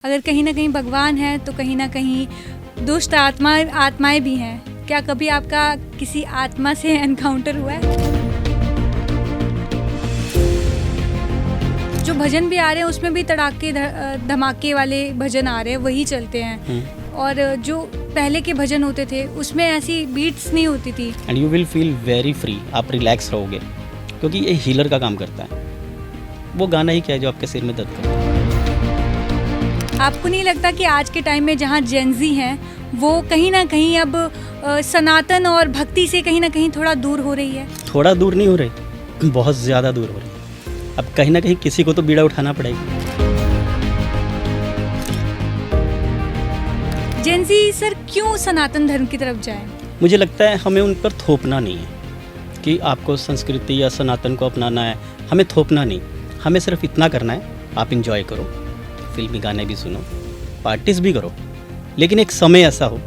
अगर कहीं ना कहीं भगवान है तो कहीं ना कहीं दुष्ट आत्माएं भी हैं। क्या कभी आपका किसी आत्मा से एनकाउंटर हुआ है? जो भजन भी आ रहे हैं उसमें भी तड़ाके धमाके वाले भजन आ रहे हैं, वही चलते हैं। और जो पहले के भजन होते थे उसमें ऐसी बीट्स नहीं होती थी। And you will feel very free, आप रिलैक्स रहोगे क्योंकि ये हीलर का काम करता है। वो गाना ही क्या है जो आपके सिर में दर्द करता है। आपको नहीं लगता कि आज के टाइम में जहाँ जेनजी हैं वो कहीं ना कहीं अब सनातन और भक्ति से कहीं ना कहीं थोड़ा दूर हो रही है? थोड़ा दूर नहीं हो रही, बहुत ज़्यादा दूर हो रही है। अब कहीं ना कहीं किसी को तो बीड़ा उठाना पड़ेगा। जेनजी सर क्यों सनातन धर्म की तरफ जाए? मुझे लगता है हमें उन पर थोपना नहीं है कि आपको संस्कृति या सनातन को अपनाना है। हमें थोपना नहीं, हमें सिर्फ इतना करना है, आप इंजॉय करो, फिल्मी गाने भी सुनो, पार्टीज भी करो, लेकिन एक समय ऐसा हो,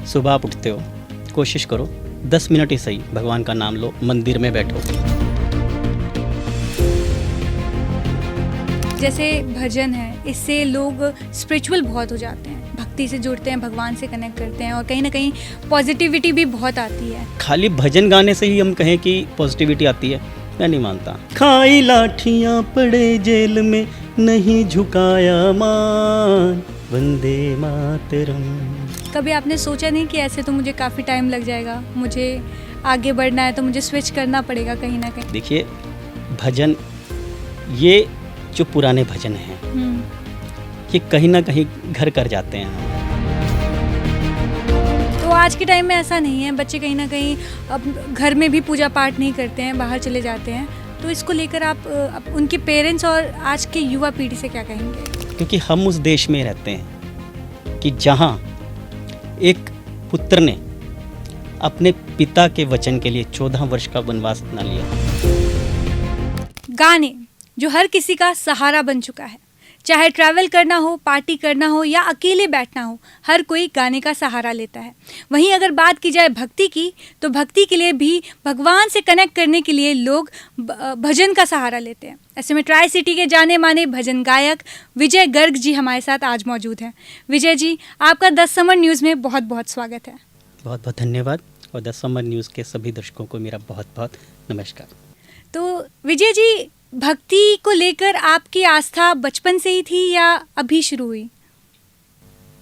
सुबह आप उठते हो, कोशिश करो 10 मिनट ही सही भगवान का नाम लो, मंदिर में बैठो। जैसे भजन है, इससे लोग स्पिरिचुअल बहुत हो जाते हैं, भक्ति से जुड़ते हैं, भगवान से कनेक्ट करते हैं और कहीं ना कहीं पॉजिटिविटी भी बहुत आती है। खाली भजन गाने से ही हम कहें कि पॉजिटिविटी आती है, मैं नहीं मानता। खाई लाठियाँ पड़े जेल में, नहीं झुकाया मान, वंदे मातरम। कभी आपने सोचा नहीं कि ऐसे तो मुझे काफ़ी टाइम लग जाएगा, मुझे आगे बढ़ना है तो मुझे स्विच करना पड़ेगा कहीं ना कहीं? देखिए, भजन ये जो पुराने भजन हैं ये कहीं ना कहीं घर कर जाते हैं। तो आज के टाइम में ऐसा नहीं है, बच्चे कहीं ना कहीं अब घर में भी पूजा पाठ नहीं करते हैं, बाहर चले जाते हैं। तो इसको लेकर आप उनके पेरेंट्स और आज के युवा पीढ़ी से क्या कहेंगे? क्योंकि हम उस देश में रहते हैं कि जहाँ एक पुत्र ने अपने पिता के वचन के लिए 14 वर्ष का वनवास अपना लिया। गाने जो हर किसी का सहारा बन चुका है, चाहे ट्रैवल करना हो, पार्टी करना हो या अकेले बैठना हो, हर कोई गाने का सहारा लेता है। वहीं अगर बात की जाए भक्ति की, तो भक्ति के लिए भी भगवान से कनेक्ट करने के लिए लोग भजन का सहारा लेते हैं। ऐसे में ट्राई सिटी के जाने माने भजन गायक विजय गर्ग जी हमारे साथ आज मौजूद हैं। विजय जी, आपका 10 समर न्यूज़ में बहुत बहुत स्वागत है। बहुत बहुत धन्यवाद और 10 समर न्यूज़ के सभी दर्शकों को मेरा बहुत बहुत नमस्कार। तो विजय जी, भक्ति को लेकर आपकी आस्था बचपन से ही थी या अभी शुरू हुई?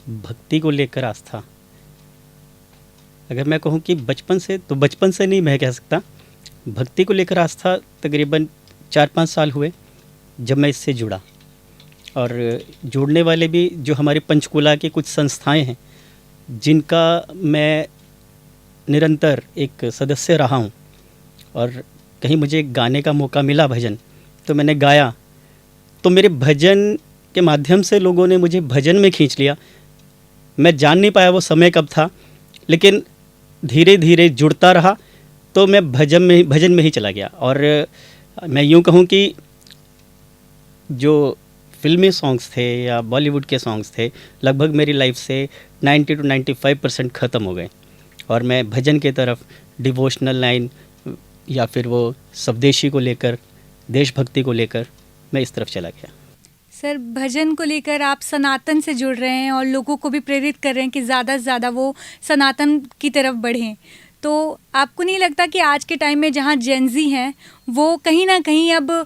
भक्ति को लेकर आस्था, अगर मैं कहूँ कि बचपन से, तो बचपन से नहीं मैं कह सकता। भक्ति को लेकर आस्था तकरीबन 4-5 साल हुए जब मैं इससे जुड़ा। और जुड़ने वाले भी जो हमारे पंचकुला की कुछ संस्थाएं हैं जिनका मैं निरंतर एक सदस्य रहा हूँ, और कहीं मुझे गाने का मौका मिला भजन, तो मैंने गाया। तो मेरे भजन के माध्यम से लोगों ने मुझे भजन में खींच लिया। मैं जान नहीं पाया वो समय कब था, लेकिन धीरे धीरे जुड़ता रहा तो मैं भजन में ही चला गया। और मैं यूँ कहूँ कि जो फिल्मी सॉन्ग्स थे या बॉलीवुड के सॉन्ग्स थे, लगभग मेरी लाइफ से 90 to 95% ख़त्म हो गए और मैं भजन के तरफ, डिवोशनल लाइन या फिर वो स्वदेशी को लेकर, देशभक्ति को लेकर मैं इस तरफ चला गया। सर, भजन को लेकर आप सनातन से जुड़ रहे हैं और लोगों को भी प्रेरित कर रहे हैं कि ज़्यादा से ज़्यादा वो सनातन की तरफ बढ़ें। तो आपको नहीं लगता कि आज के टाइम में जहाँ जेनजी हैं वो कहीं ना कहीं अब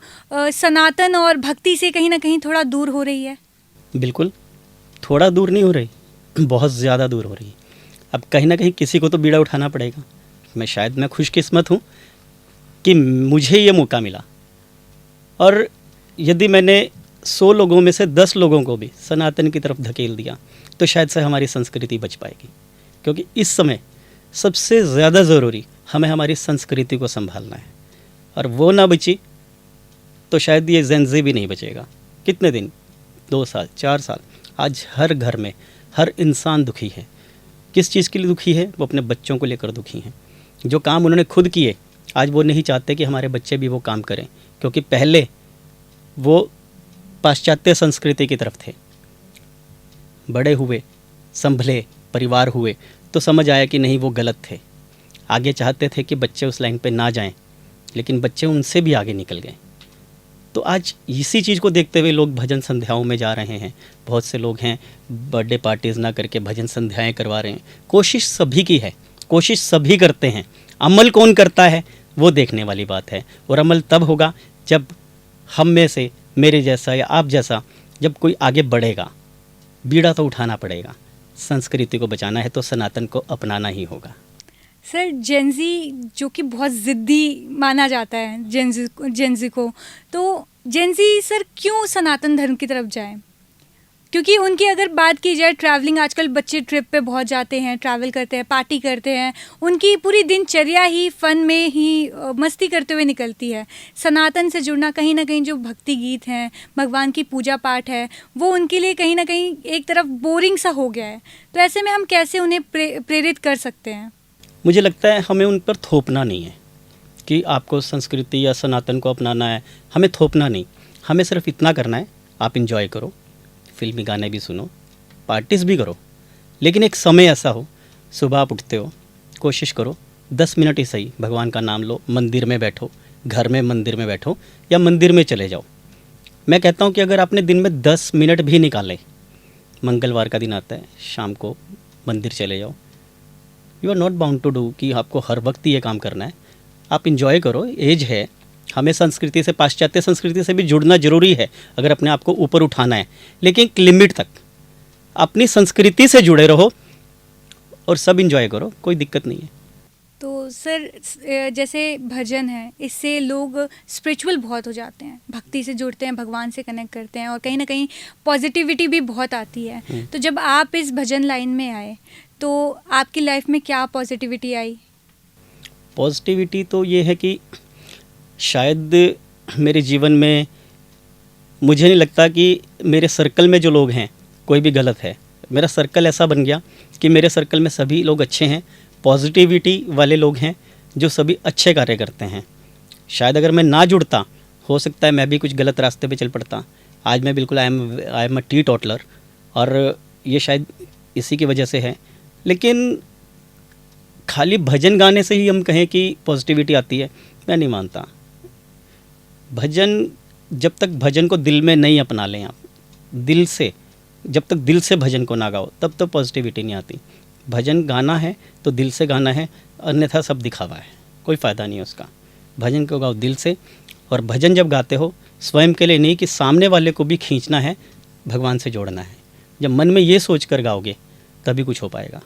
सनातन और भक्ति से कहीं ना कहीं थोड़ा दूर हो रही है? बिल्कुल, थोड़ा दूर नहीं हो रही, बहुत ज़्यादा दूर हो रही है। अब कहीं ना कहीं किसी को तो बीड़ा उठाना पड़ेगा। मैं खुशकिस्मत हूँ कि मुझे ये मौका मिला, और यदि मैंने 100 लोगों में से 10 लोगों को भी सनातन की तरफ धकेल दिया तो शायद से हमारी संस्कृति बच पाएगी। क्योंकि इस समय सबसे ज़्यादा ज़रूरी हमें हमारी संस्कृति को संभालना है, और वो ना बची तो शायद ये जेनजी भी नहीं बचेगा। कितने दिन, 2 साल, 4 साल, आज हर घर में हर इंसान दुखी है। किस चीज़ के लिए दुखी है? वो अपने बच्चों को लेकर दुखी हैं। जो काम उन्होंने खुद किए, आज वो नहीं चाहते कि हमारे बच्चे भी वो काम करें, क्योंकि पहले वो पाश्चात्य संस्कृति की तरफ थे। बड़े हुए, संभले, परिवार हुए तो समझ आया कि नहीं, वो गलत थे। आगे चाहते थे कि बच्चे उस लाइन पे ना जाएं, लेकिन बच्चे उनसे भी आगे निकल गए। तो आज इसी चीज़ को देखते हुए लोग भजन संध्याओं में जा रहे हैं। बहुत से लोग हैं बर्थडे पार्टीज़ ना करके भजन संध्याएं करवा रहे हैं। कोशिश सभी की है, कोशिश सभी करते हैं, अमल कौन करता है वो देखने वाली बात है। और अमल तब होगा जब हम में से, मेरे जैसा या आप जैसा, जब कोई आगे बढ़ेगा। बीड़ा तो उठाना पड़ेगा, संस्कृति को बचाना है तो सनातन को अपनाना ही होगा। सर जेंजी जो कि बहुत ज़िद्दी माना जाता है जेंजी को, तो जेंजी सर क्यों सनातन धर्म की तरफ जाए? क्योंकि उनकी अगर बात की जाए, ट्रैवलिंग, आजकल बच्चे ट्रिप पे बहुत जाते हैं, ट्रैवल करते हैं, पार्टी करते हैं, उनकी पूरी दिनचर्या ही फ़न में ही मस्ती करते हुए निकलती है। सनातन से जुड़ना, कहीं ना कहीं जो भक्ति गीत हैं, भगवान की पूजा पाठ है, वो उनके लिए कहीं ना कहीं एक तरफ बोरिंग सा हो गया है। तो ऐसे में हम कैसे उन्हें प्रेरित कर सकते हैं? मुझे लगता है हमें उन पर थोपना नहीं है कि आपको संस्कृति या सनातन को अपनाना है, हमें थोपना नहीं। हमें सिर्फ इतना करना है, आप इंजॉय करो, फिल्मी गाने भी सुनो, पार्टीज भी करो, लेकिन एक समय ऐसा हो, सुबह आप उठते हो, कोशिश करो 10 मिनट ही सही भगवान का नाम लो, मंदिर में बैठो, घर में मंदिर में बैठो या मंदिर में चले जाओ। मैं कहता हूँ कि अगर आपने दिन में 10 मिनट भी निकाले, मंगलवार का दिन आता है, शाम को मंदिर चले जाओ। You are not bound to do कि आपको हर वक्त ही ये काम करना है। आप इंजॉय करो, एज है, हमें संस्कृति से, पाश्चात्य संस्कृति से भी जुड़ना जरूरी है अगर अपने आप को ऊपर उठाना है, लेकिन एक लिमिट तक अपनी संस्कृति से जुड़े रहो और सब इंजॉय करो, कोई दिक्कत नहीं है। तो सर जैसे भजन है, इससे लोग स्पिरिचुअल बहुत हो जाते हैं, भक्ति से जुड़ते हैं, भगवान से कनेक्ट करते हैं और कहीं ना कहीं पॉजिटिविटी भी बहुत आती है। तो जब आप इस भजन लाइन में आए तो आपकी लाइफ में क्या पॉजिटिविटी आई? पॉजिटिविटी तो ये है कि शायद मेरे जीवन में मुझे नहीं लगता कि मेरे सर्कल में जो लोग हैं कोई भी गलत है। मेरा सर्कल ऐसा बन गया कि मेरे सर्कल में सभी लोग अच्छे हैं, पॉजिटिविटी वाले लोग हैं जो सभी अच्छे कार्य करते हैं। शायद अगर मैं ना जुड़ता, हो सकता है मैं भी कुछ गलत रास्ते पे चल पड़ता। आज मैं बिल्कुल आई एम अ टी टॉटलर और ये शायद इसी की वजह से है। लेकिन खाली भजन गाने से ही हम कहें कि पॉजिटिविटी आती है, मैं नहीं मानता। भजन, जब तक भजन को दिल में नहीं अपना लें आप, दिल से, जब तक दिल से भजन को ना गाओ तब तो पॉजिटिविटी नहीं आती। भजन गाना है तो दिल से गाना है, अन्यथा सब दिखावा है, कोई फ़ायदा नहीं है उसका। भजन को गाओ दिल से, और भजन जब गाते हो स्वयं के लिए नहीं कि सामने वाले को भी खींचना है, भगवान से जोड़ना है। जब मन में ये सोच कर गाओगे तभी कुछ हो पाएगा।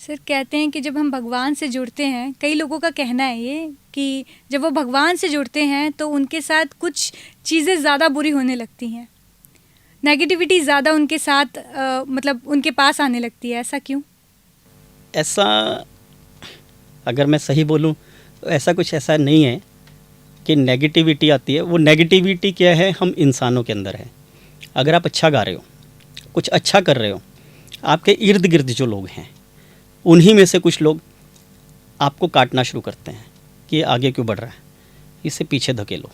सर कहते हैं कि जब हम भगवान से जुड़ते हैं, कई लोगों का कहना है ये कि जब वो भगवान से जुड़ते हैं तो उनके साथ कुछ चीज़ें ज़्यादा बुरी होने लगती हैं, नेगेटिविटी ज़्यादा उनके साथ मतलब उनके पास आने लगती है। ऐसा क्यों? ऐसा, अगर मैं सही बोलूं तो ऐसा कुछ ऐसा नहीं है कि नेगेटिविटी आती है। वो नेगेटिविटी क्या है, हम इंसानों के अंदर है। अगर आप अच्छा गा रहे हो, कुछ अच्छा कर रहे हो, आपके इर्द गिर्द जो लोग हैं उन्हीं में से कुछ लोग आपको काटना शुरू करते हैं कि ये आगे क्यों बढ़ रहा है, इसे पीछे धकेलो।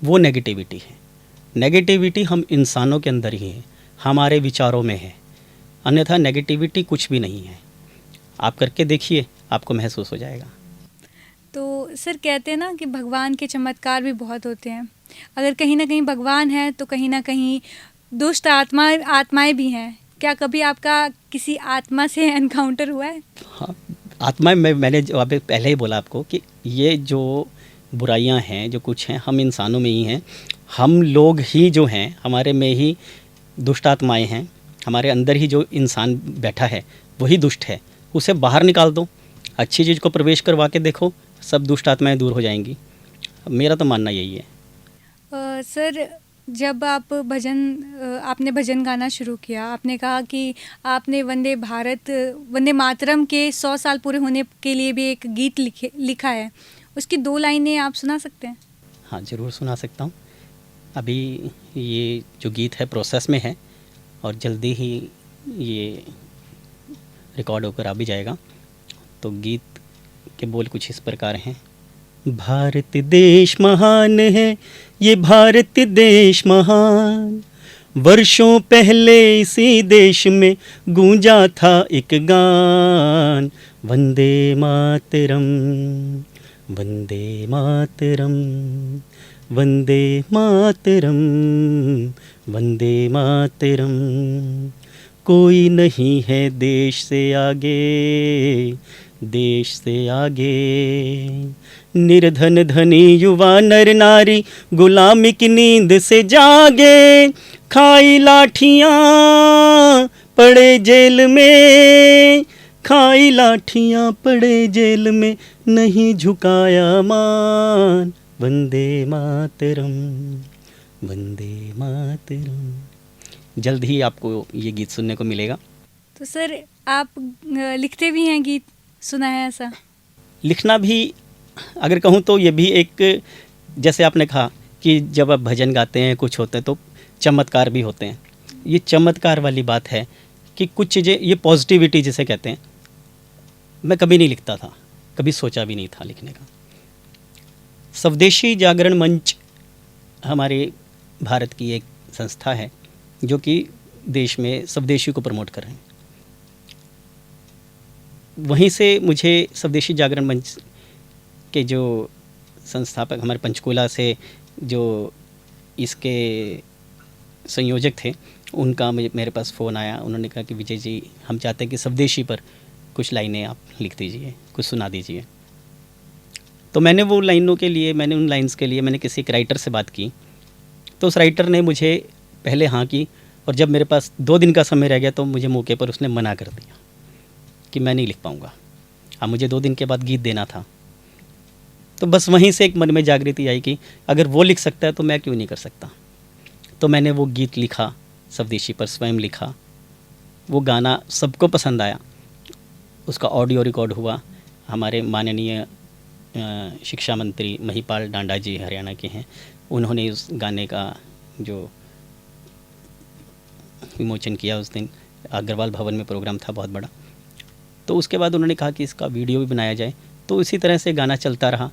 वो नेगेटिविटी है। नेगेटिविटी हम इंसानों के अंदर ही है, हमारे विचारों में है, अन्यथा नेगेटिविटी कुछ भी नहीं है। आप करके देखिए, आपको महसूस हो जाएगा। तो सर कहते हैं ना कि भगवान के चमत्कार भी बहुत होते हैं। अगर कहीं ना कहीं भगवान है तो कहीं ना कहीं दुष्ट आत्माएं भी हैं। क्या कभी आपका किसी आत्मा से एनकाउंटर हुआ है? हाँ, आत्माएं, मैंने जो अभी पहले ही बोला आपको कि ये जो बुराइयां हैं, जो कुछ हैं, हम इंसानों में ही हैं। हम लोग ही जो हैं, हमारे में ही दुष्ट आत्माएं हैं। हमारे अंदर ही जो इंसान बैठा है वही दुष्ट है। उसे बाहर निकाल दो, अच्छी चीज़ को प्रवेश करवा के देखो, सब दुष्ट आत्माएं दूर हो जाएंगी। मेरा तो मानना यही है। सर जब आपने भजन गाना शुरू किया, आपने कहा कि आपने वंदे मातरम के 100 साल पूरे होने के लिए भी एक गीत लिखा है। उसकी 2 लाइनें आप सुना सकते हैं? हाँ, ज़रूर सुना सकता हूँ। अभी ये जो गीत है प्रोसेस में है और जल्दी ही ये रिकॉर्ड होकर आ भी जाएगा। तो गीत के बोल कुछ इस प्रकार हैं। भारत देश महान है, ये भारत देश महान, वर्षों पहले इसी देश में गूंजा था एक गान, वंदे मातरम, वंदे मातरम, वंदे मातरम, वंदे मातरम। कोई नहीं है देश से आगे, देश से आगे। निर्धन धनी युवा नर नारी गुलामी की नींद से जागे। खाई लाठियाँ पड़े जेल में, खाई लाठियाँ पड़े जेल में, नहीं झुकाया मान। वंदे मातरम, वंदे मातरम। जल्द ही आपको ये गीत सुनने को मिलेगा। तो सर आप लिखते भी हैं गीत, सुना है ऐसा? लिखना भी अगर कहूँ तो ये भी एक, जैसे आपने कहा कि जब आप भजन गाते हैं कुछ होते हैं तो चमत्कार भी होते हैं। ये चमत्कार वाली बात है कि कुछ चीज़ें, ये पॉजिटिविटी जिसे कहते हैं, मैं कभी नहीं लिखता था, कभी सोचा भी नहीं था लिखने का। स्वदेशी जागरण मंच हमारे भारत की एक संस्था है जो कि देश में स्वदेशी को प्रमोट कर रहे हैं। वहीं से मुझे स्वदेशी जागरण मंच के जो संस्थापक हमारे पंचकूला से जो इसके संयोजक थे, उनका मेरे पास फ़ोन आया। उन्होंने कहा कि विजय जी, हम चाहते हैं कि स्वदेशी पर कुछ लाइनें आप लिख दीजिए, कुछ सुना दीजिए। तो मैंने वो लाइनों के लिए, मैंने उन लाइन्स के लिए मैंने किसी एक राइटर से बात की। तो उस राइटर ने मुझे पहले हाँ की, और जब मेरे पास 2 दिन का समय रह गया तो मुझे मौके पर उसने मना कर दिया कि मैं नहीं लिख पाऊँगा। अब मुझे 2 दिन के बाद गीत देना था। तो बस वहीं से एक मन में जागृति आई कि अगर वो लिख सकता है तो मैं क्यों नहीं कर सकता। तो मैंने वो गीत लिखा, स्वदेशी पर स्वयं लिखा। वो गाना सबको पसंद आया। उसका ऑडियो रिकॉर्ड हुआ। हमारे माननीय शिक्षा मंत्री महिपाल डांडा जी हरियाणा के हैं, उन्होंने उस गाने का जो विमोचन किया उस दिन, अग्रवाल भवन में प्रोग्राम था बहुत बड़ा। तो उसके बाद उन्होंने कहा कि इसका वीडियो भी बनाया जाए। तो इसी तरह से गाना चलता रहा।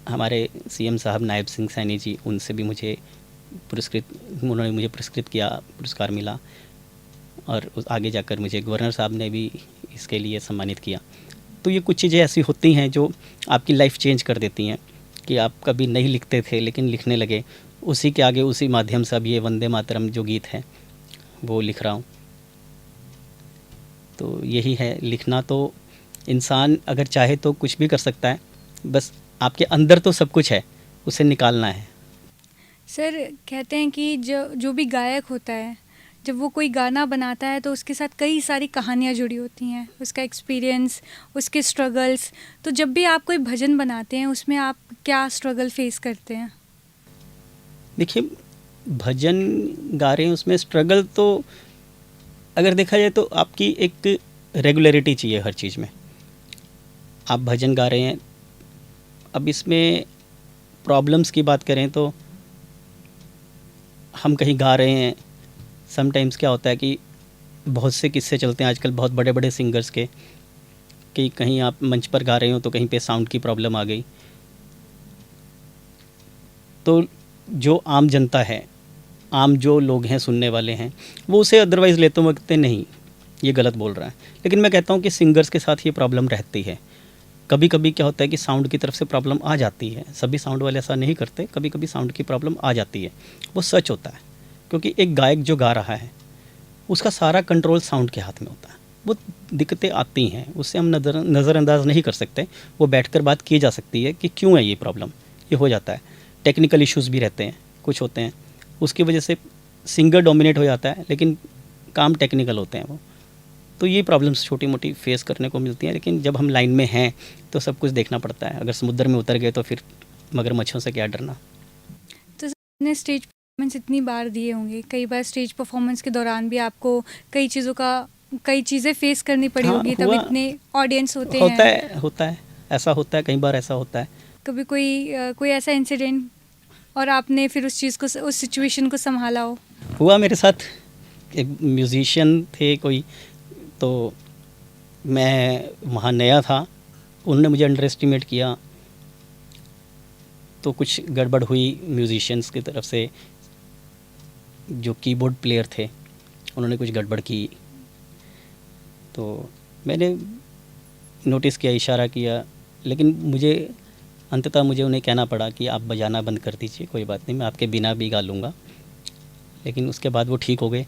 हमारे सीएम साहब नायब सिंह सैनी जी, उनसे भी मुझे उन्होंने मुझे पुरस्कृत किया, पुरस्कार मिला। और आगे जाकर मुझे गवर्नर साहब ने भी इसके लिए सम्मानित किया। तो ये कुछ चीज़ें ऐसी होती हैं जो आपकी लाइफ चेंज कर देती हैं कि आप कभी नहीं लिखते थे लेकिन लिखने लगे। उसी के आगे, उसी माध्यम से अब ये वंदे मातरम जो गीत है वो लिख रहा हूँ। तो यही है, लिखना तो इंसान अगर चाहे तो कुछ भी कर सकता है, बस आपके अंदर तो सब कुछ है, उसे निकालना है। सर कहते हैं कि जो भी गायक होता है, जब वो कोई गाना बनाता है तो उसके साथ कई सारी कहानियाँ जुड़ी होती हैं, उसका एक्सपीरियंस, उसके स्ट्रगल्स। तो जब भी आप कोई भजन बनाते हैं उसमें आप क्या स्ट्रगल फेस करते हैं? देखिए, भजन गा रहे हैं उसमें स्ट्रगल तो अगर देखा जाए तो आपकी एक रेगुलरिटी चाहिए हर चीज़ में। आप भजन गा रहे हैं, अब इसमें प्रॉब्लम्स की बात करें तो हम कहीं गा रहे हैं, समटाइम्स क्या होता है कि बहुत से किस्से चलते हैं आजकल बहुत बड़े बड़े सिंगर्स के, कि कहीं आप मंच पर गा रहे हो तो कहीं पे साउंड की प्रॉब्लम आ गई। तो जो आम जनता है, आम जो लोग हैं, सुनने वाले हैं, वो उसे अदरवाइज़ लेते वक्त नहीं, ये गलत बोल रहा है। लेकिन मैं कहता हूँ कि सिंगर्स के साथ ये प्रॉब्लम रहती है। कभी कभी क्या होता है कि साउंड की तरफ से प्रॉब्लम आ जाती है। सभी साउंड वाले ऐसा नहीं करते, कभी कभी साउंड की प्रॉब्लम आ जाती है। वो सच होता है, क्योंकि एक गायक जो गा रहा है उसका सारा कंट्रोल साउंड के हाथ में होता है। वो दिक्कतें आती हैं, उससे हम नज़रअंदाज नहीं कर सकते। वो बैठकर बात की जा सकती है कि क्यों है ये प्रॉब्लम, ये हो जाता है। टेक्निकल इश्यूज़ भी रहते हैं, कुछ होते हैं, उसकी वजह से सिंगर डोमिनेट हो जाता है, लेकिन काम टेक्निकल होते हैं वो। तो ये प्रॉब्लम्स छोटी मोटी फेस करने को मिलती हैं। लेकिन जब हम लाइन में हैं तो सब कुछ देखना पड़ता है। अगर समुद्र में उतर गए तो फिर मगरमच्छों से क्या डरना। तो आपने स्टेज परफॉर्मेंस इतनी बार दिए होंगे, कई बार स्टेज परफॉर्मेंस के दौरान भी आपको कई चीज़ें फेस करनी पड़ी हाँ, होगी, तब इतने ऑडियंस होते हैं। होता है, ऐसा होता है, कई बार ऐसा होता है। कभी कोई ऐसा इंसिडेंट और आपने फिर उस सिचुएशन को संभाला हो? हुआ मेरे साथ। एक म्यूज़िशियन थे कोई, तो मैं वहाँ नया था, उन्होंने मुझे अंडर एस्टिमेट किया। तो कुछ गड़बड़ हुई म्यूज़िशियंस की तरफ से, जो कीबोर्ड प्लेयर थे उन्होंने कुछ गड़बड़ की। तो मैंने नोटिस किया, इशारा किया, लेकिन मुझे अंततः मुझे उन्हें कहना पड़ा कि आप बजाना बंद कर दीजिए, कोई बात नहीं, मैं आपके बिना भी गा लूँगा। लेकिन उसके बाद वो ठीक हो गए।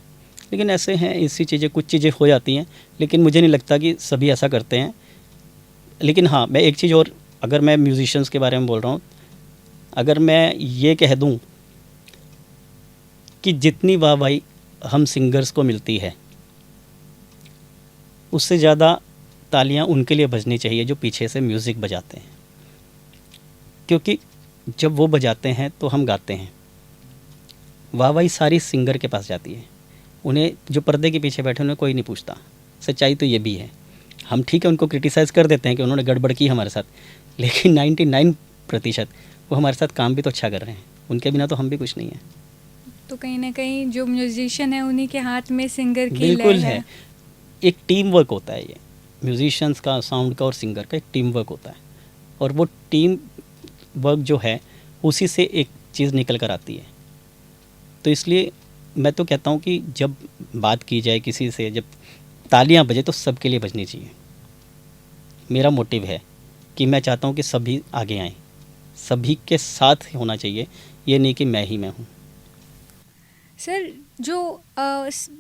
लेकिन ऐसे हैं, ऐसी चीज़ें, कुछ चीज़ें हो जाती हैं, लेकिन मुझे नहीं लगता कि सभी ऐसा करते हैं। लेकिन हाँ, मैं एक चीज़ और, अगर मैं म्यूजिशियंस के बारे में बोल रहा हूँ, अगर मैं ये कह दूँ कि जितनी वाहवाही हम सिंगर्स को मिलती है, उससे ज़्यादा तालियां उनके लिए बजनी चाहिए जो पीछे से म्यूज़िक बजाते हैं। क्योंकि जब वो बजाते हैं तो हम गाते हैं। वाहवाही सारी सिंगर के पास जाती है, उन्हें जो पर्दे के पीछे बैठे उन्हें कोई नहीं पूछता। सच्चाई तो ये भी है। हम ठीक है उनको क्रिटिसाइज़ कर देते हैं कि उन्होंने गड़बड़ की हमारे साथ, लेकिन 99% वो हमारे साथ काम भी तो अच्छा कर रहे हैं। उनके बिना तो हम भी कुछ नहीं है। तो कहीं ना कहीं जो म्यूजिशियन है उन्हीं के हाथ में सिंगर की बिल्कुल लय है। एक टीम वर्क होता है, ये म्यूजिशियंस का, साउंड का और सिंगर का एक टीम वर्क होता है। और वो टीम वर्क जो है उसी से एक चीज़ निकल कर आती है। तो इसलिए मैं तो कहता हूँ कि जब बात की जाए किसी से, जब तालियां बजे तो सबके लिए बजनी चाहिए। मेरा मोटिव है कि मैं चाहता हूँ कि सभी आगे आएँ, सभी के साथ होना चाहिए, ये नहीं कि मैं ही मैं हूँ। सर, जो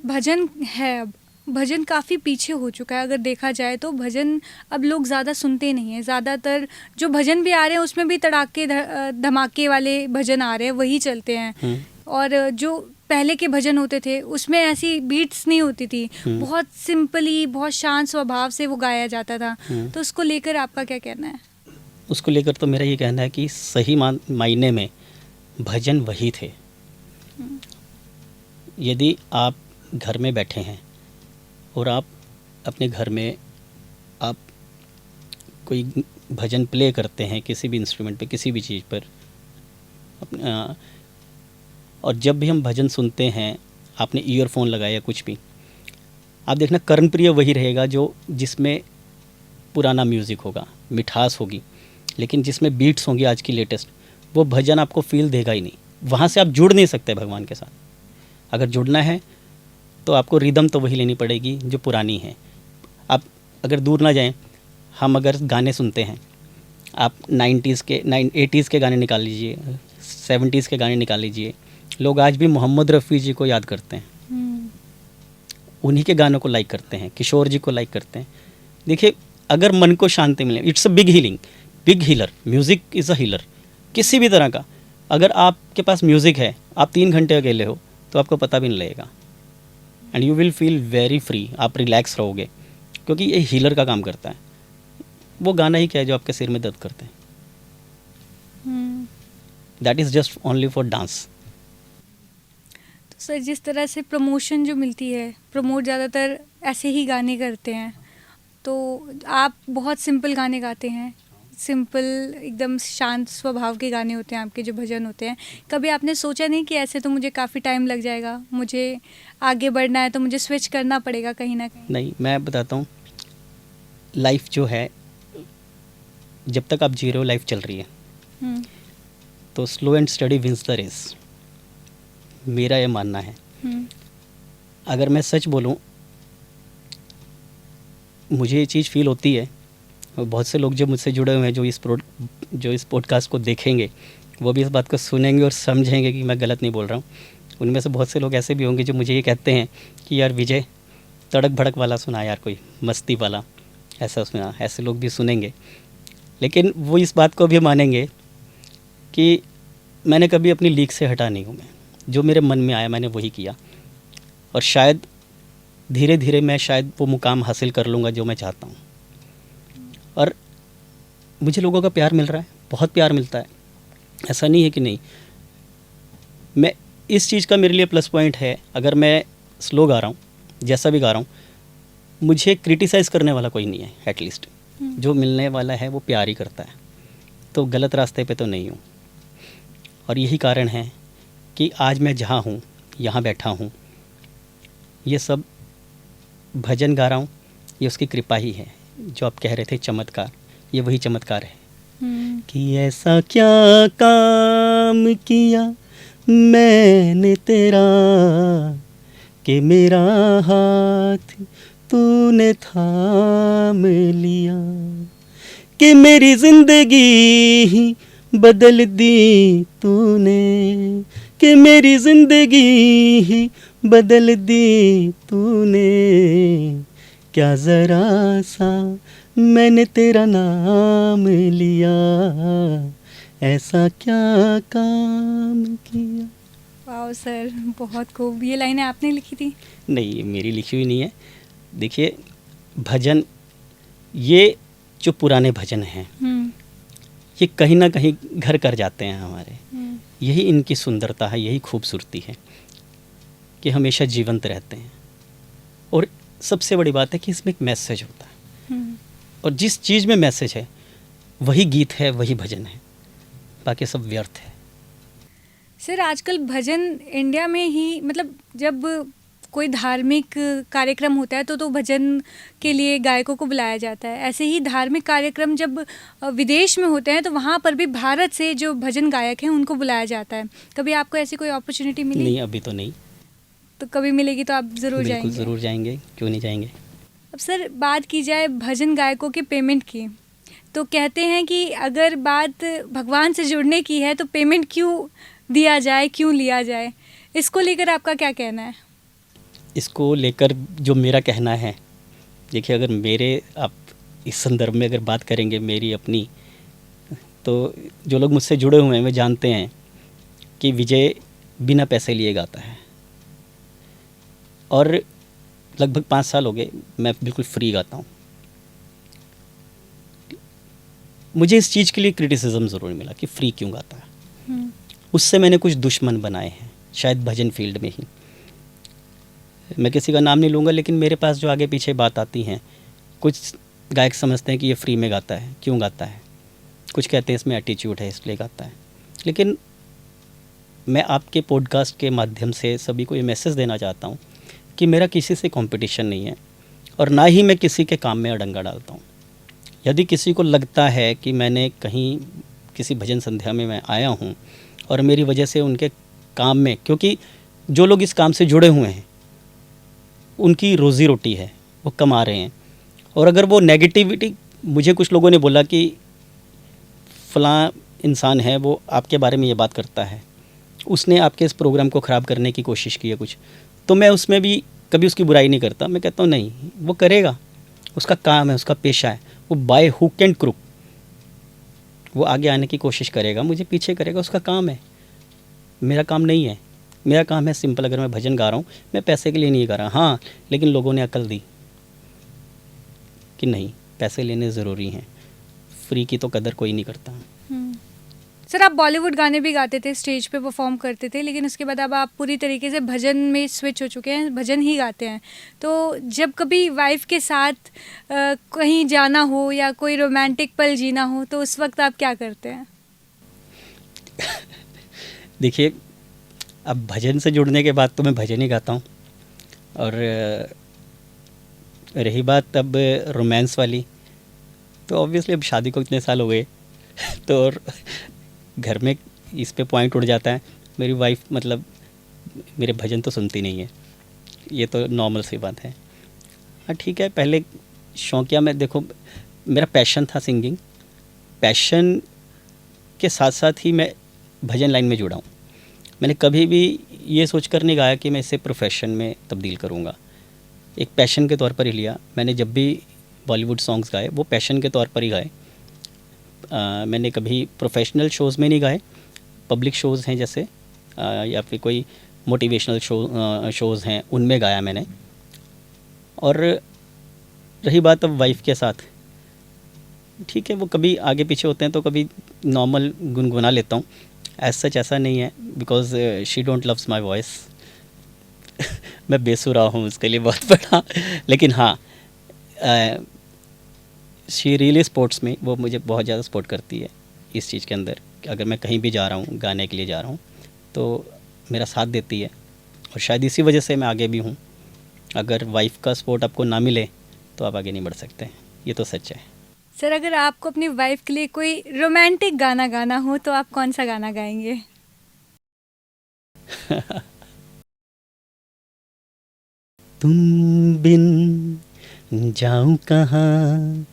भजन है, अब भजन काफ़ी पीछे हो चुका है। अगर देखा जाए तो भजन अब लोग ज़्यादा सुनते नहीं हैं। ज़्यादातर जो भजन भी आ रहे हैं उसमें भी तड़ाके धमाके वाले भजन आ रहे हैं, वही चलते हैं। और जो पहले के भजन होते थे उसमें ऐसी बीट्स नहीं होती थी, बहुत सिंपली, बहुत शांत स्वभाव से वो गाया जाता था। तो उसको लेकर आपका क्या कहना है? उसको लेकर तो मेरा ये कहना है कि सही मायने में भजन वही थे। यदि आप घर में बैठे हैं और आप अपने घर में आप कोई भजन प्ले करते हैं किसी भी इंस्ट्रूमेंट पे, किसी भी चीज़ पर, और जब भी हम भजन सुनते हैं, आपने ईयरफोन लगाया कुछ भी, आप देखना कर्णप्रिय वही रहेगा जो जिसमें पुराना म्यूज़िक होगा, मिठास होगी। लेकिन जिसमें बीट्स होंगी आज की लेटेस्ट, वो भजन आपको फील देगा ही नहीं। वहाँ से आप जुड़ नहीं सकते भगवान के साथ। अगर जुड़ना है तो आपको रिदम तो वही लेनी पड़ेगी जो पुरानी है। आप अगर दूर ना जाएं, हम अगर गाने सुनते हैं, आप 80s के गाने निकाल लीजिए, 70s के गाने निकाल लीजिए, लोग आज भी मोहम्मद रफ़ी जी को याद करते हैं, उन्हीं के गानों को लाइक करते हैं, किशोर जी को लाइक करते हैं। देखिए, अगर मन को शांति मिले, it's a big healing, big healer. Music is a healer किसी भी तरह का। अगर आपके पास म्यूज़िक है, आप 3 घंटे अकेले हो तो आपको पता भी नहीं लगेगा, and you will feel very free. आप रिलैक्स रहोगे, क्योंकि ये हीलर का काम करता है। वो गाना ही क्या है जो आपके सिर में दर्द करते हैं, that is just only for dance. तो सर, जिस तरह से प्रमोशन जो मिलती है, प्रमोट ज़्यादातर ऐसे ही गाने करते हैं, तो आप बहुत सिंपल गाने गाते हैं, सिंपल एकदम शांत स्वभाव के गाने होते हैं आपके जो भजन होते हैं। कभी आपने सोचा नहीं कि ऐसे तो मुझे काफ़ी टाइम लग जाएगा, मुझे आगे बढ़ना है तो मुझे स्विच करना पड़ेगा कहीं ना कहीं? नहीं, मैं बताता हूँ, लाइफ जो है, जब तक आप जी रहे हो, लाइफ चल रही है, तो slow and study wins the race, मेरा ये मानना है। अगर मैं सच बोलूं, मुझे ये चीज़ फील होती है, और बहुत से लोग जो मुझसे जुड़े हुए हैं, जो इस पॉडकास्ट को देखेंगे, वो भी इस बात को सुनेंगे और समझेंगे कि मैं गलत नहीं बोल रहा हूँ। उनमें से बहुत से लोग ऐसे भी होंगे जो मुझे ये कहते हैं कि यार विजय, तड़क भड़क वाला सुना यार, कोई मस्ती वाला ऐसा सुना। ऐसे लोग भी सुनेंगे, लेकिन वो इस बात को भी मानेंगे कि मैंने कभी अपनी लीक से हटा नहीं हूँ। मैं जो मेरे मन में आया मैंने वही किया, और शायद धीरे धीरे मैं शायद वो मुकाम हासिल कर लूँगा जो मैं चाहता हूँ। और मुझे लोगों का प्यार मिल रहा है, बहुत प्यार मिलता है, ऐसा नहीं है कि नहीं। मैं इस चीज़ का मेरे लिए प्लस पॉइंट है, अगर मैं स्लो गा रहा हूँ, जैसा भी गा रहा हूँ, मुझे क्रिटिसाइज़ करने वाला कोई नहीं है। एटलीस्ट जो मिलने वाला है वो प्यार ही करता है, तो गलत रास्ते पे तो नहीं हूँ। और यही कारण है कि आज मैं जहाँ हूँ, यहाँ बैठा हूँ, ये सब भजन गा रहा हूँ, ये उसकी कृपा ही है। जो आप कह रहे थे चमत्कार, ये वही चमत्कार है कि ऐसा क्या काम किया मैंने तेरा कि मेरा हाथ तूने थाम लिया, कि मेरी जिंदगी ही बदल दी तूने, कि मेरी जिंदगी ही बदल दी तूने, क्या ज़रा सा मैंने तेरा नाम लिया, ऐसा क्या काम किया। वाह सर, बहुत खूब। ये लाइनें आपने लिखी थी? नहीं, ये मेरी लिखी हुई नहीं है। देखिए, भजन, ये जो पुराने भजन हैं, ये कहीं ना कहीं घर कर जाते हैं हमारे। यही इनकी सुंदरता है, यही खूबसूरती है कि हमेशा जीवंत रहते हैं। और सबसे बड़ी बात है कि इसमें एक मैसेज होता है, और जिस चीज़ में मैसेज है वही गीत है, वही भजन है, बाकी सब व्यर्थ है। सर, आजकल भजन इंडिया में ही, मतलब जब कोई धार्मिक कार्यक्रम होता है तो भजन के लिए गायकों को बुलाया जाता है। ऐसे ही धार्मिक कार्यक्रम जब विदेश में होते हैं तो वहाँ पर भी भारत से जो भजन गायक हैं उनको बुलाया जाता है। कभी आपको ऐसी कोई अपॉर्चुनिटी मिली? नहीं, अभी तो नहीं। तो कभी मिलेगी तो आप ज़रूर जाएंगे? बिल्कुल ज़रूर जाएंगे, क्यों नहीं जाएंगे। अब सर, बात की जाए भजन गायकों के पेमेंट की, तो कहते हैं कि अगर बात भगवान से जुड़ने की है तो पेमेंट क्यों दिया जाए, क्यों लिया जाए? इसको लेकर आपका क्या कहना है? इसको लेकर जो मेरा कहना है, देखिए, अगर मेरे, आप इस संदर्भ में अगर बात करेंगे मेरी अपनी, तो जो लोग मुझसे जुड़े हुए हैं वे जानते हैं कि विजय बिना पैसे लिए गाता है, और लगभग 5 साल हो गए मैं बिल्कुल फ्री गाता हूँ। मुझे इस चीज़ के लिए क्रिटिसिज्म ज़रूर मिला कि फ्री क्यों गाता है। उससे मैंने कुछ दुश्मन बनाए हैं, शायद भजन फील्ड में ही। मैं किसी का नाम नहीं लूँगा, लेकिन मेरे पास जो आगे पीछे बात आती हैं, कुछ गायक समझते हैं कि ये फ्री में गाता है, क्यों गाता है। कुछ कहते हैं इसमें एटीट्यूड है इसलिए गाता है। लेकिन मैं आपके पॉडकास्ट के माध्यम से सभी को ये मैसेज देना चाहता हूँ कि मेरा किसी से कंपटीशन नहीं है, और ना ही मैं किसी के काम में अड़ंगा डालता हूँ। यदि किसी को लगता है कि मैंने कहीं किसी भजन संध्या में मैं आया हूँ और मेरी वजह से उनके काम में, क्योंकि जो लोग इस काम से जुड़े हुए हैं उनकी रोज़ी रोटी है, वो कमा रहे हैं, और अगर वो नेगेटिविटी, मुझे कुछ लोगों ने बोला कि फ़लाँ इंसान है वो आपके बारे में ये बात करता है, उसने आपके इस प्रोग्राम को ख़राब करने की कोशिश की है कुछ, तो मैं उसमें भी कभी उसकी बुराई नहीं करता। मैं कहता हूँ नहीं, वो करेगा, उसका काम है, उसका पेशा है, वो बाय हुक एंड क्रुक वो आगे आने की कोशिश करेगा, मुझे पीछे करेगा, उसका काम है, मेरा काम नहीं है। मेरा काम है सिंपल, अगर मैं भजन गा रहा हूँ, मैं पैसे के लिए नहीं गा रहा। हाँ, लेकिन लोगों ने अकल दी कि नहीं, पैसे लेने ज़रूरी हैं, फ्री की तो कदर कोई नहीं करता। सर, आप बॉलीवुड गाने भी गाते थे, स्टेज पे परफॉर्म करते थे, लेकिन उसके बाद अब आप पूरी तरीके से भजन में स्विच हो चुके हैं, भजन ही गाते हैं। तो जब कभी वाइफ के साथ कहीं जाना हो या कोई रोमांटिक पल जीना हो तो उस वक्त आप क्या करते हैं? देखिए, अब भजन से जुड़ने के बाद तो मैं भजन ही गाता हूँ, और रही बात अब रोमांस वाली, तो ऑब्वियसली अब शादी को इतने साल हो गए तो और घर में इस पे पॉइंट उड़ जाता है। मेरी वाइफ मतलब मेरे भजन तो सुनती नहीं है, ये तो नॉर्मल सी बात है। हाँ ठीक है, पहले शौकिया में, देखो मेरा पैशन था सिंगिंग, पैशन के साथ साथ ही मैं भजन लाइन में जुड़ा हूँ। मैंने कभी भी ये सोचकर नहीं गाया कि मैं इसे प्रोफेशन में तब्दील करूँगा, एक पैशन के तौर पर ही लिया। मैंने जब भी बॉलीवुड सॉन्ग्स गाए वो पैशन के तौर पर ही गाए। मैंने कभी प्रोफेशनल शोज़ में नहीं गाए, पब्लिक शोज़ हैं जैसे या फिर कोई मोटिवेशनल शोज़ हैं उनमें गाया मैंने। और रही बात अब वाइफ के साथ, ठीक है वो कभी आगे पीछे होते हैं तो कभी नॉर्मल गुनगुना लेता हूँ, एज सच ऐसा नहीं है, because she don't loves my voice मैं बेसुरा हूँ उसके लिए बहुत बड़ा। लेकिन हाँ, शी रियली सपोर्ट्स में, वो मुझे बहुत ज़्यादा सपोर्ट करती है इस चीज़ के अंदर। अगर मैं कहीं भी जा रहा हूँ, गाने के लिए जा रहा हूँ, तो मेरा साथ देती है, और शायद इसी वजह से मैं आगे भी हूँ। अगर वाइफ का सपोर्ट आपको ना मिले तो आप आगे नहीं बढ़ सकते, ये तो सच है। सर, अगर आपको अपनी वाइफ के लिए कोई रोमांटिक गाना गाना हो तो आप कौन सा गाना गाएंगे? तुम बिन जाऊं कहाँ,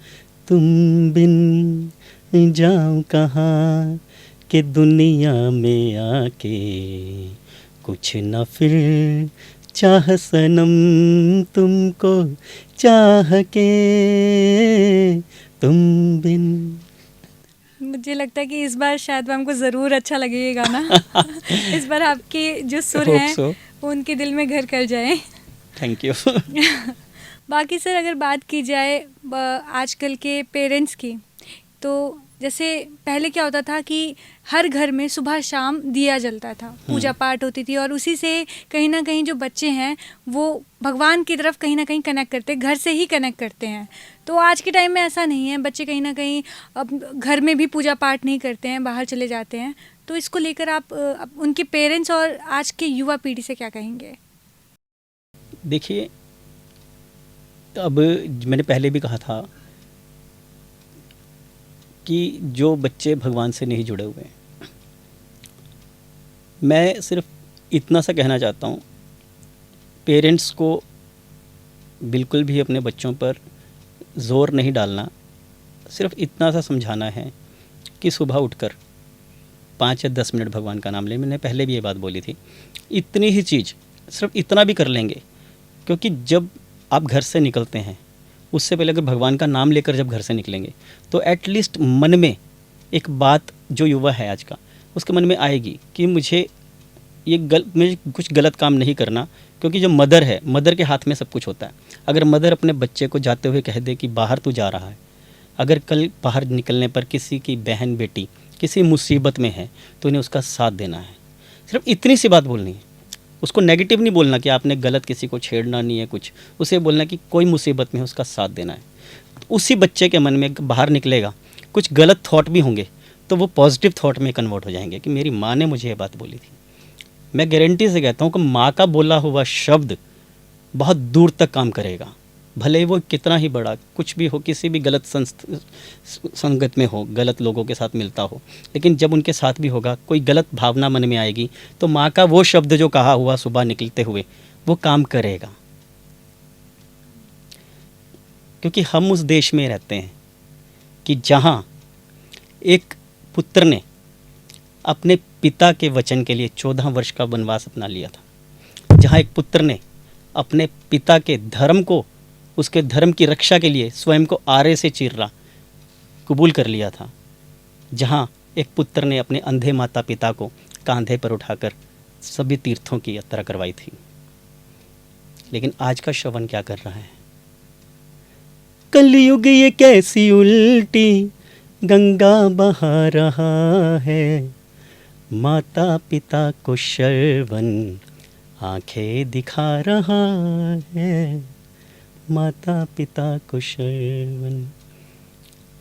तुम बिन जाऊं कहाँ, कि दुनिया में आके कुछ न फिर चाह सनम तुमको, चाह के तुम बिन। मुझे लगता है कि इस बार शायद हमको ज़रूर अच्छा लगे ये गाना। इस बार आपके जो सुर Hope हैं so. वो उनके दिल में घर कर जाए। Thank you. बाकी सर अगर बात की जाए आजकल के पेरेंट्स की, तो जैसे पहले क्या होता था कि हर घर में सुबह शाम दिया जलता था, पूजा पाठ होती थी, और उसी से कहीं ना कहीं जो बच्चे हैं वो भगवान की तरफ कहीं ना कहीं कनेक्ट करते हैं, घर से ही कनेक्ट करते हैं। तो आज के टाइम में ऐसा नहीं है, बच्चे कहीं ना कहीं अब घर में भी पूजा पाठ नहीं करते हैं, बाहर चले जाते हैं। तो इसको लेकर आप उनके पेरेंट्स और आज के युवा पीढ़ी से क्या कहेंगे? देखिए, अब मैंने पहले भी कहा था कि जो बच्चे भगवान से नहीं जुड़े हुए हैं, मैं सिर्फ इतना सा कहना चाहता हूँ, पेरेंट्स को बिल्कुल भी अपने बच्चों पर ज़ोर नहीं डालना। सिर्फ इतना सा समझाना है कि सुबह उठकर 5 या 10 मिनट भगवान का नाम लें। मैंने पहले भी ये बात बोली थी। इतनी ही चीज़, सिर्फ इतना भी कर लेंगे, क्योंकि जब आप घर से निकलते हैं उससे पहले अगर भगवान का नाम लेकर जब घर से निकलेंगे तो एटलीस्ट मन में एक बात, जो युवा है आज का, उसके मन में आएगी कि मुझे मुझे कुछ गलत काम नहीं करना। क्योंकि जो मदर है, मदर के हाथ में सब कुछ होता है। अगर मदर अपने बच्चे को जाते हुए कह दे कि बाहर तू जा रहा है, अगर कल बाहर निकलने पर किसी की बहन बेटी किसी मुसीबत में है तो उन्हें उसका साथ देना है। सिर्फ इतनी सी बात बोलनी है। उसको नेगेटिव नहीं बोलना कि आपने गलत किसी को छेड़ना नहीं है कुछ, उसे बोलना कि कोई मुसीबत में है उसका साथ देना है। तो उसी बच्चे के मन में बाहर निकलेगा, कुछ गलत थॉट भी होंगे तो वो पॉजिटिव थॉट में कन्वर्ट हो जाएंगे कि मेरी माँ ने मुझे ये बात बोली थी। मैं गारंटी से कहता हूँ कि माँ का बोला हुआ शब्द बहुत दूर तक काम करेगा, भले ही वो कितना ही बड़ा कुछ भी हो, किसी भी गलत संगत में हो, गलत लोगों के साथ मिलता हो, लेकिन जब उनके साथ भी होगा, कोई गलत भावना मन में आएगी तो माँ का वो शब्द जो कहा हुआ सुबह निकलते हुए वो काम करेगा। क्योंकि हम उस देश में रहते हैं कि जहाँ एक पुत्र ने अपने पिता के वचन के लिए 14 वर्ष का वनवास अपना लिया था, जहाँ एक पुत्र ने अपने पिता के धर्म को, उसके धर्म की रक्षा के लिए स्वयं को आरे से चीरना कबूल कर लिया था, जहाँ एक पुत्र ने अपने अंधे माता पिता को कांधे पर उठाकर सभी तीर्थों की यात्रा करवाई थी। लेकिन आज का श्रवण क्या कर रहा है? कलयुग ये कैसी उल्टी गंगा बहा रहा है, माता पिता को श्रवण आंखें दिखा रहा है, माता पिता को श्रवण।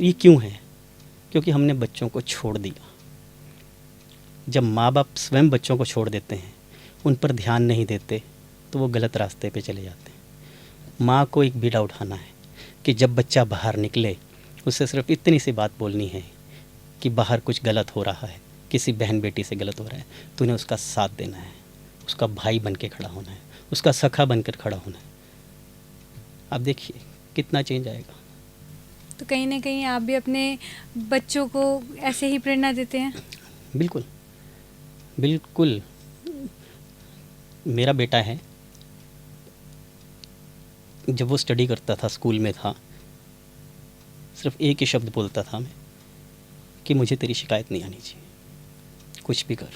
ये क्यों है? क्योंकि हमने बच्चों को छोड़ दिया। जब माँ बाप स्वयं बच्चों को छोड़ देते हैं, उन पर ध्यान नहीं देते, तो वो गलत रास्ते पे चले जाते हैं। माँ को एक बीड़ा उठाना है कि जब बच्चा बाहर निकले उससे सिर्फ इतनी सी बात बोलनी है कि बाहर कुछ गलत हो रहा है, किसी बहन बेटी से गलत हो रहा है, तो उन्हें उसका साथ देना है, उसका भाई बन के खड़ा होना है, उसका सखा बनकर खड़ा होना है। आप देखिए कितना चेंज आएगा। तो कहीं ना कहीं आप भी अपने बच्चों को ऐसे ही प्रेरणा देते हैं? बिल्कुल बिल्कुल। मेरा बेटा है, जब वो स्टडी करता था, स्कूल में था, सिर्फ एक ही शब्द बोलता था मैं कि मुझे तेरी शिकायत नहीं आनी चाहिए, कुछ भी कर,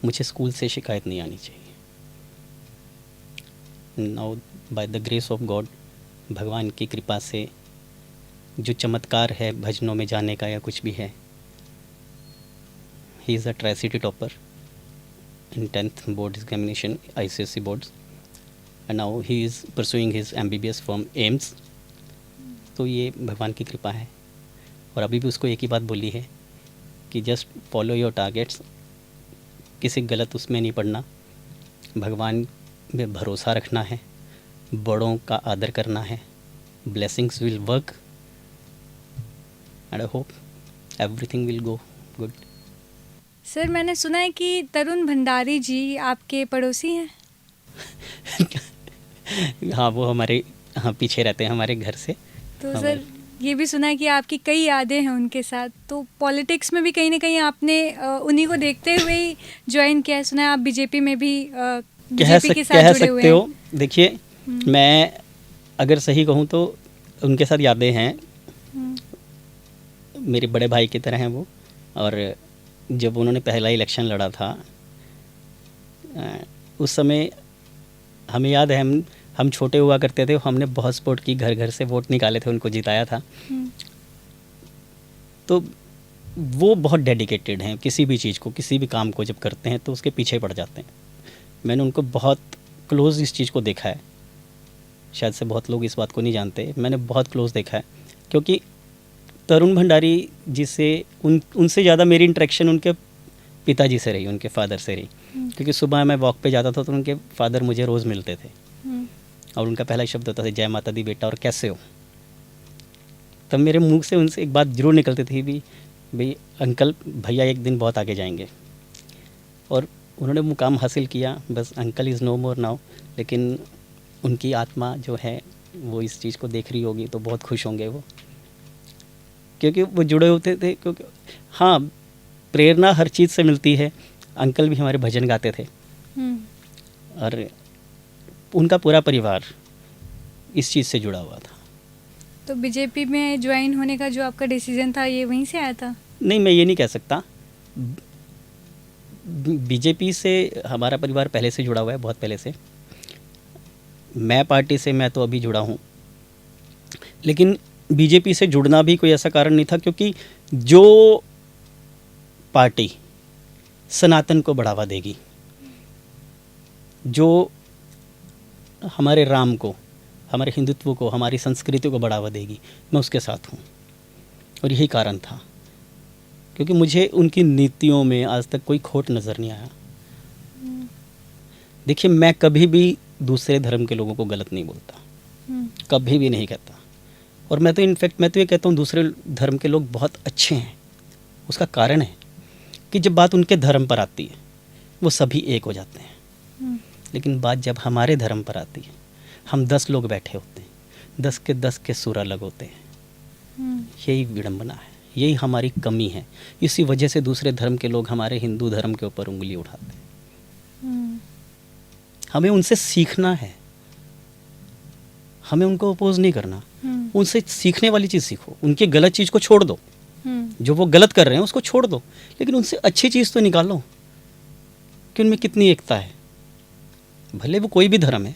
मुझे स्कूल से शिकायत नहीं आनी चाहिए। Now by the grace of God, भगवान की कृपा से जो चमत्कार है भजनों में जाने का या कुछ भी है, he is a try-city topper in 10th board examination ICSE boards, and now he is pursuing his MBBS from AIMS। तो ये भगवान की कृपा है। और अभी भी उसको एक ही बात बोली है कि जस्ट फॉलो योर टारगेट्स, किसी गलत उसमें नहीं पड़ना, भगवान में भरोसा रखना है, बड़ों का आदर करना है, blessings will work and I hope everything will go good. Sir मैंने सुना है कि तरुण भंडारी जी आपके पड़ोसी हैं। हाँ, वो हमारे पीछे रहते हैं हमारे घर से। तो सर ये भी सुना है कि आपकी कई यादें हैं उनके साथ, तो पॉलिटिक्स में भी कहीं ना कहीं आपने उन्हीं को देखते हुए ही ज्वाइन किया है। सुना है आप बीजेपी में भी बीजेपी के साथ जुड़े हुए सकते हैं। हो। देखिए, मैं अगर सही कहूँ तो उनके साथ यादें हैं, मेरे बड़े भाई की तरह हैं वो। और जब उन्होंने पहला इलेक्शन लड़ा था, उस समय हमें याद है, हम छोटे हुआ करते थे, हमने बहुत सपोर्ट की, घर घर से वोट निकाले थे, उनको जिताया था। तो वो बहुत डेडिकेटेड हैं, किसी भी चीज़ को, किसी भी काम को जब करते हैं तो उसके पीछे पड़ जाते हैं। मैंने उनको बहुत क्लोज इस चीज़ को देखा है, शायद से बहुत लोग इस बात को नहीं जानते, मैंने बहुत क्लोज देखा है। क्योंकि तरुण भंडारी जी से उनसे ज़्यादा मेरी इंटरेक्शन उनके पिताजी से रही, उनके फादर से रही। क्योंकि सुबह मैं वॉक पे जाता था तो उनके फादर मुझे रोज़ मिलते थे, और उनका पहला शब्द होता था, जय माता दी बेटा, और कैसे हो। तब मेरे मुंह से उनसे एक बात ज़रूर निकलती थी भी, भाई अंकल, भैया एक दिन बहुत आगे जाएंगे। और उन्होंने मुकाम हासिल किया, बस uncle is no more now. लेकिन उनकी आत्मा जो है वो इस चीज़ को देख रही होगी तो बहुत खुश होंगे वो, क्योंकि वो जुड़े होते थे। क्योंकि हाँ, प्रेरणा हर चीज़ से मिलती है। अंकल भी हमारे भजन गाते थे, और उनका पूरा परिवार इस चीज़ से जुड़ा हुआ था। तो बीजेपी में ज्वाइन होने का जो आपका डिसीजन था, ये वहीं से आया था? नहीं, मैं ये नहीं कह सकता। बीजेपी से हमारा परिवार पहले से जुड़ा हुआ है, बहुत पहले से। मैं पार्टी से, मैं तो अभी जुड़ा हूँ, लेकिन बीजेपी से जुड़ना भी कोई ऐसा कारण नहीं था, क्योंकि जो पार्टी सनातन को बढ़ावा देगी, जो हमारे राम को, हमारे हिंदुत्व को, हमारी संस्कृति को बढ़ावा देगी, मैं उसके साथ हूँ। और यही कारण था, क्योंकि मुझे उनकी नीतियों में आज तक कोई खोट नज़र नहीं आया। देखिए, मैं कभी भी दूसरे धर्म के लोगों को गलत नहीं बोलता, कभी भी नहीं कहता। और मैं तो इनफैक्ट मैं तो ये कहता हूँ, दूसरे धर्म के लोग बहुत अच्छे हैं। उसका कारण है कि जब बात उनके धर्म पर आती है वो सभी एक हो जाते हैं। लेकिन बात जब हमारे धर्म पर आती है, हम 10 लोग बैठे होते हैं, 10 के 10 के सुर अलग होते हैं। यही विडंबना है, यही हमारी कमी है। इसी वजह से दूसरे धर्म के लोग हमारे हिंदू धर्म के ऊपर उंगली उठाते हैं। हमें उनसे सीखना है, हमें उनको अपोज नहीं करना। उनसे सीखने वाली चीज़ सीखो, उनकी गलत चीज़ को छोड़ दो। जो वो गलत कर रहे हैं उसको छोड़ दो, लेकिन उनसे अच्छी चीज़ तो निकालो कि उनमें कितनी एकता है। भले वो कोई भी धर्म है,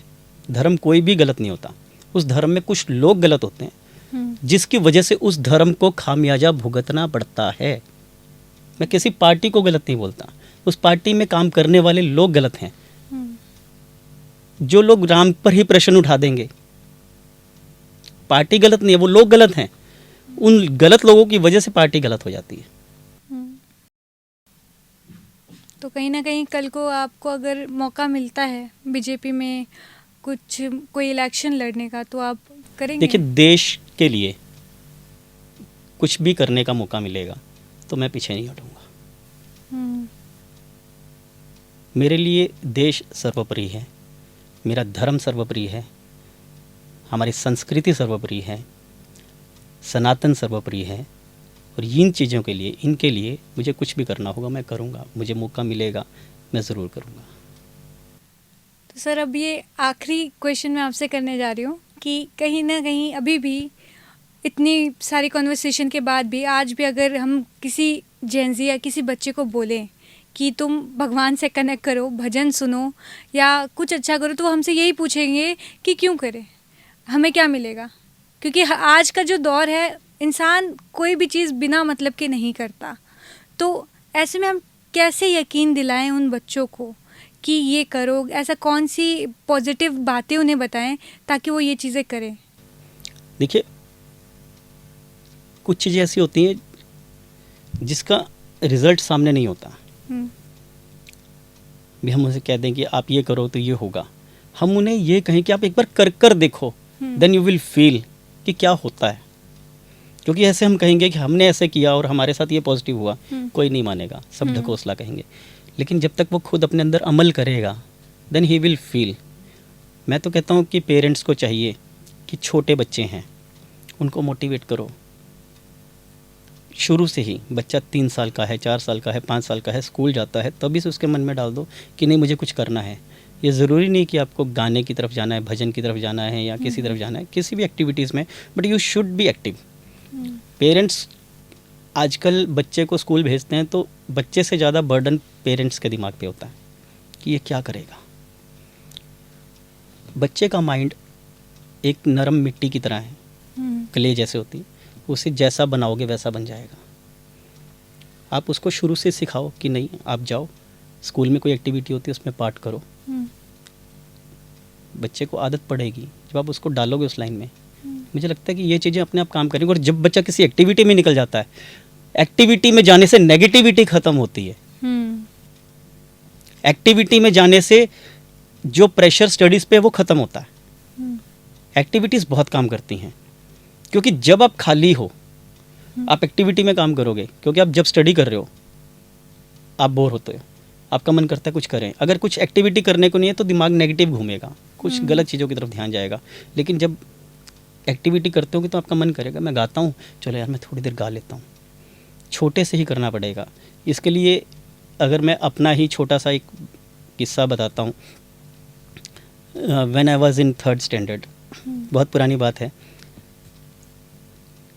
धर्म कोई भी गलत नहीं होता। उस धर्म में कुछ लोग गलत होते हैं, जिसकी वजह से उस धर्म को खामियाजा भुगतना पड़ता है। मैं किसी पार्टी को गलत नहीं बोलता, उस पार्टी में काम करने वाले लोग गलत हैं। जो लोग राम पर ही प्रश्न उठा देंगे, पार्टी गलत नहीं है, वो लोग गलत हैं। उन गलत लोगों की वजह से पार्टी गलत हो जाती है। तो कहीं ना कहीं कल को आपको अगर मौका मिलता है बीजेपी में कोई इलेक्शन लड़ने का, तो आप करेंगे? देखिए, देश के लिए कुछ भी करने का मौका मिलेगा तो मैं पीछे नहीं हटूंगा। मेरे लिए देश सर्वोपरि है, मेरा धर्म सर्वोपरि है, हमारी संस्कृति सर्वोपरि है, सनातन सर्वोपरि है। और इन चीज़ों के लिए, इनके लिए मुझे कुछ भी करना होगा, मैं करूँगा। मुझे मौका मिलेगा, मैं ज़रूर करूँगा। तो सर, अब ये आखिरी क्वेश्चन मैं आपसे करने जा रही हूँ कि कहीं ना कहीं अभी भी इतनी सारी कॉन्वर्सेशन के बाद भी, आज भी अगर हम किसी जेंजी या किसी बच्चे को बोलें कि तुम भगवान से कनेक्ट करो, भजन सुनो या कुछ अच्छा करो, तो वो हमसे यही पूछेंगे कि क्यों करें, हमें क्या मिलेगा। क्योंकि आज का जो दौर है, इंसान कोई भी चीज़ बिना मतलब के नहीं करता। तो ऐसे में हम कैसे यकीन दिलाएं उन बच्चों को कि ये करो, ऐसा कौन सी पॉजिटिव बातें उन्हें बताएं ताकि वो ये चीज़ें करें? देखिए, कुछ चीज़ें ऐसी होती हैं जिसका रिज़ल्ट सामने नहीं होता। भी हम उनसे कह दें कि आप ये करो तो ये होगा। हम उन्हें ये कहें कि आप एक बार कर देखो, देन यू विल फील कि क्या होता है। क्योंकि ऐसे हम कहेंगे कि हमने ऐसे किया और हमारे साथ ये पॉजिटिव हुआ, कोई नहीं मानेगा, सब ढकोसला कहेंगे। लेकिन जब तक वो खुद अपने अंदर अमल करेगा, देन ही विल फील। मैं तो कहता हूँ कि पेरेंट्स को चाहिए कि छोटे बच्चे हैं, उनको मोटिवेट करो। शुरू से ही बच्चा 3 साल का है, 4 साल का है, 5 साल का है, स्कूल जाता है, तभी से उसके मन में डाल दो कि नहीं मुझे कुछ करना है। ये ज़रूरी नहीं कि आपको गाने की तरफ जाना है, भजन की तरफ जाना है या किसी तरफ जाना है, किसी भी एक्टिविटीज़ में, but you should be active. Parents आजकल बच्चे को स्कूल भेजते हैं तो बच्चे से ज़्यादा बर्डन पेरेंट्स के दिमाग पे होता है कि ये क्या करेगा। बच्चे का माइंड एक नरम मिट्टी की तरह है, क्ले जैसे होती है, उसे जैसा बनाओगे वैसा बन जाएगा। आप उसको शुरू से सिखाओ कि नहीं आप जाओ, स्कूल में कोई एक्टिविटी होती है उसमें पार्ट करो, बच्चे को आदत पड़ेगी। जब आप उसको डालोगे उस लाइन में, मुझे लगता है कि ये चीज़ें अपने आप काम करेंगी। और जब बच्चा किसी एक्टिविटी में निकल जाता है, एक्टिविटी में जाने से नेगेटिविटी ख़त्म होती है। एक्टिविटी में जाने से जो प्रेशर स्टडीज़ पे वो ख़त्म होता है। एक्टिविटीज़ बहुत काम करती हैं, क्योंकि जब आप खाली हो आप एक्टिविटी में काम करोगे, क्योंकि आप जब स्टडी कर रहे हो आप बोर होते हो, आपका मन करता है कुछ करें। अगर कुछ एक्टिविटी करने को नहीं है तो दिमाग नेगेटिव घूमेगा, कुछ गलत चीज़ों की तरफ ध्यान जाएगा। लेकिन जब एक्टिविटी करते हो तो आपका मन करेगा मैं गाता हूँ, चलो यार मैं थोड़ी देर गा लेता हूँ। छोटे से ही करना पड़ेगा। इसके लिए अगर मैं अपना ही छोटा सा एक किस्सा बताता हूँ। When I was in 3rd standard, बहुत पुरानी बात है,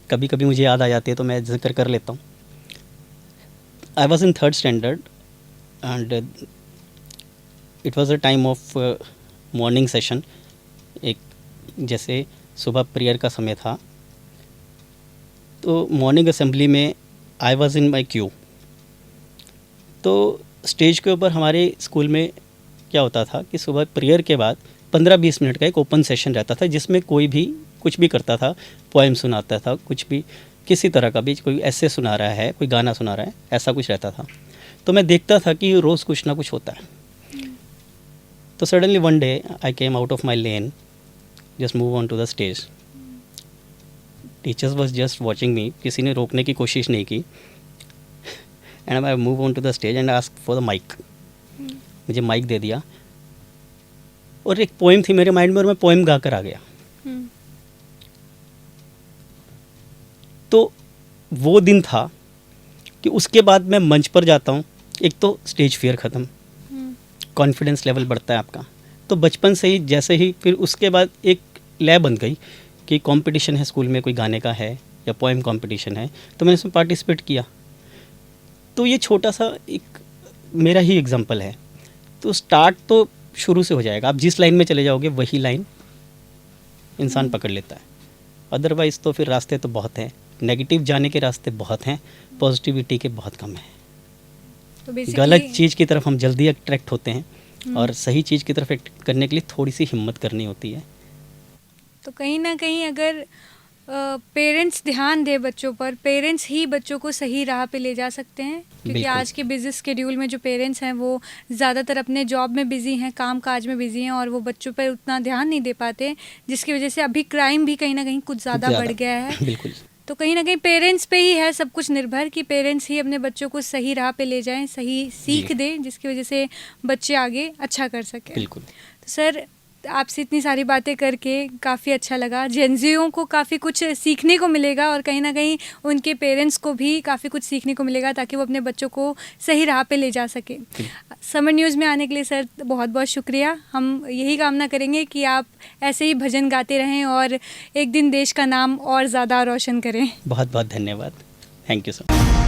कभी कभी मुझे याद आ जाती है तो मैं जिक्र कर लेता हूँ। I was in 3rd standard and it was a time of morning session. एक जैसे सुबह प्रेयर का समय था, तो मॉर्निंग असेंबली में I was in my Q. तो स्टेज के ऊपर हमारे स्कूल में क्या होता था कि सुबह प्रेयर के बाद 15-20 मिनट का एक ओपन सेशन रहता था, जिसमें कोई भी कुछ भी करता था, पोएम सुनाता था, कुछ भी किसी तरह का भी, कोई ऐसे सुना रहा है, कोई गाना सुना रहा है, ऐसा कुछ रहता था। तो मैं देखता था कि रोज़ कुछ ना कुछ होता है। तो suddenly one day I came out of my lane, just move on to the stage. Teachers was just watching me, किसी ने रोकने की कोशिश नहीं की। And I move on to the stage and ask for the mic. मुझे mic दे दिया और एक पोएम थी मेरे माइंड में और मैं पोएम गा कर आ गया। तो वो दिन था कि उसके बाद मैं मंच पर जाता हूँ, एक तो स्टेज फियर ख़त्म, कॉन्फिडेंस लेवल बढ़ता है आपका। तो बचपन से ही जैसे ही फिर उसके बाद एक लय बन गई कि कंपटीशन है स्कूल में, कोई गाने का है या पोएम कंपटीशन है, तो मैंने उसमें पार्टिसिपेट किया। तो ये छोटा सा एक मेरा ही एग्जांपल है। तो स्टार्ट तो शुरू से हो जाएगा, आप जिस लाइन में चले जाओगे वही लाइन इंसान पकड़ लेता है। अदरवाइज़ तो फिर रास्ते तो बहुत हैं, नेगेटिव जाने के रास्ते बहुत हैं, पॉजिटिविटी के बहुत कम हैं। तो गलत चीज़ की तरफ हम जल्दी अट्रैक्ट होते हैं और सही चीज़ की तरफ अट्रैक्ट करने के लिए थोड़ी सी हिम्मत करनी होती है। तो कहीं ना कहीं अगर पेरेंट्स ध्यान दे बच्चों पर, पेरेंट्स ही बच्चों को सही राह पे ले जा सकते हैं। क्योंकि बिल्कुल। आज के बिजी स्केड्यूल में जो पेरेंट्स हैं वो ज़्यादातर अपने जॉब में बिजी हैं, काम काज में बिजी हैं, और वो बच्चों पर उतना ध्यान नहीं दे पाते, जिसकी वजह से अभी क्राइम भी कहीं ना कहीं कुछ ज़्यादा बढ़ गया है। बिल्कुल। तो कहीं ना कहीं पेरेंट्स पे ही है सब कुछ निर्भर, कि पेरेंट्स ही अपने बच्चों को सही राह पे ले जाएं, सही सीख दें, जिसकी वजह से बच्चे आगे अच्छा कर सकें। बिल्कुल। तो सर, आपसे इतनी सारी बातें करके काफ़ी अच्छा लगा। जेनज़ियों को काफ़ी कुछ सीखने को मिलेगा और कहीं ना कहीं उनके पेरेंट्स को भी काफ़ी कुछ सीखने को मिलेगा, ताकि वो अपने बच्चों को सही राह पे ले जा सके। समर न्यूज़ में आने के लिए सर बहुत बहुत शुक्रिया। हम यही कामना करेंगे कि आप ऐसे ही भजन गाते रहें और एक दिन देश का नाम और ज़्यादा रोशन करें। बहुत बहुत धन्यवाद। Thank you so much.